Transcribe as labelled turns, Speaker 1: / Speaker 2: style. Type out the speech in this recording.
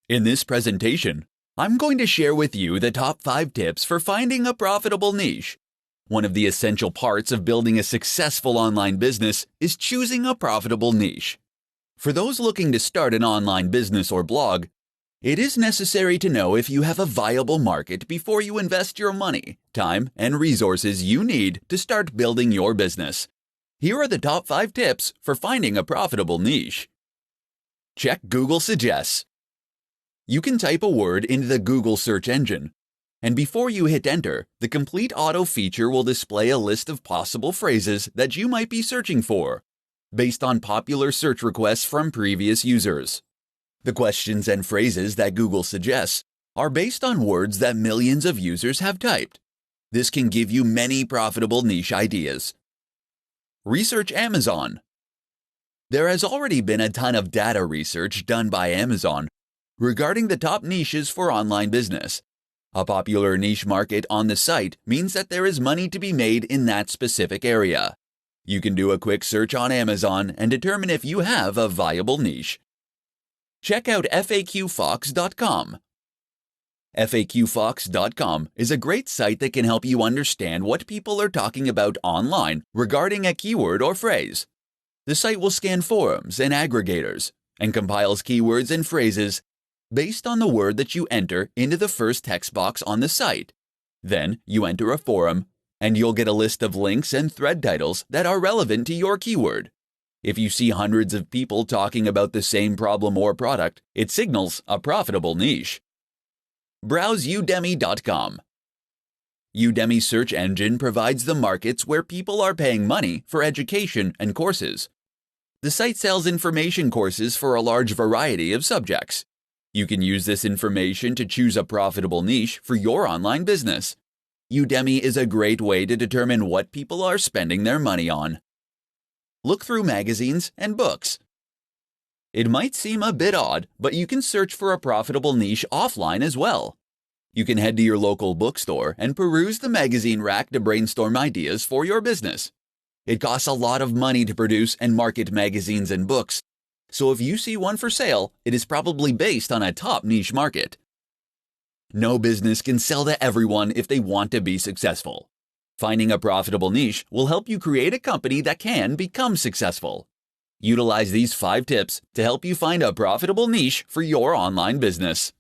Speaker 1: In this presentation, I'm going to share with you the top 5 tips for finding a profitable niche. One of the essential parts of building a successful online business is choosing a profitable niche. For those looking to start an online business or blog, it is necessary to know if you have a viable market before you invest your money, time, and resources you need to start building your business. Here are the top 5 tips for finding a profitable niche. Check Google Suggests. You can type a word into the Google search engine, and before you hit enter, the Complete Auto feature will display a list of possible phrases that you might be searching for, based on popular search requests from previous users. The questions and phrases that Google suggests are based on words that millions of users have typed. This can give you many profitable niche ideas. Research Amazon. There has already been a ton of data research done by Amazon regarding the top niches for online business. A popular niche market on the site means that there is money to be made in that specific area. You can do a quick search on Amazon and determine if you have a viable niche. Check out FAQFox.com. FAQFox.com is a great site that can help you understand what people are talking about online regarding a keyword or phrase. The site will scan forums and aggregators and compiles keywords and phrases based on the word that you enter into the first text box on the site. Then you enter a forum, and you'll get a list of links and thread titles that are relevant to your keyword. If you see hundreds of people talking about the same problem or product, it signals a profitable niche. Browse Udemy.com. Udemy search engine provides the markets where people are paying money for education and courses. The site sells information courses for a large variety of subjects. You can use this information to choose a profitable niche for your online business. Udemy is a great way to determine what people are spending their money on. Look through magazines and books. It might seem a bit odd, but you can search for a profitable niche offline as well. You can head to your local bookstore and peruse the magazine rack to brainstorm ideas for your business. It costs a lot of money to produce and market magazines and books, so if you see one for sale, it is probably based on a top niche market. No business can sell to everyone if they want to be successful. Finding a profitable niche will help you create a company that can become successful. Utilize these 5 tips to help you find a profitable niche for your online business.